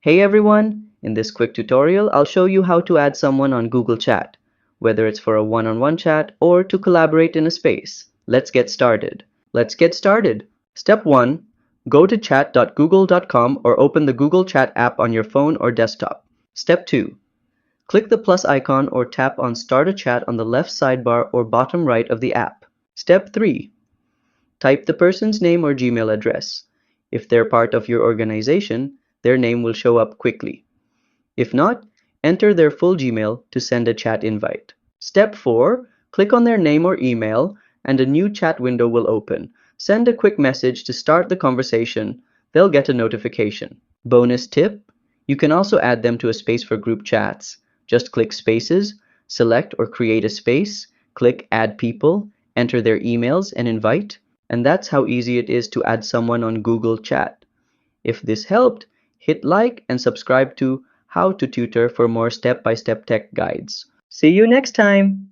Hey everyone! In this quick tutorial, I'll show you how to add someone on Google Chat, whether it's for a one-on-one chat or to collaborate in a space. Let's get started. Step 1. Go to chat.google.com or open the Google Chat app on your phone or desktop. Step 2. Click the plus icon or tap on Start a Chat on the left sidebar or bottom right of the app. Step 3. Type the person's name or Gmail address. If they're part of your organization, their name will show up quickly. If not, enter their full Gmail to send a chat invite. Step 4. Click on their name or email and a new chat window will open. Send a quick message to start the conversation. They'll get a notification. Bonus tip: you can also add them to a space for group chats. Just click Spaces, select or create a space, click Add People, enter their emails and invite, and that's how easy it is to add someone on Google Chat. If this helped, hit like and subscribe to How to Tutor for more step-by-step tech guides. See you next time!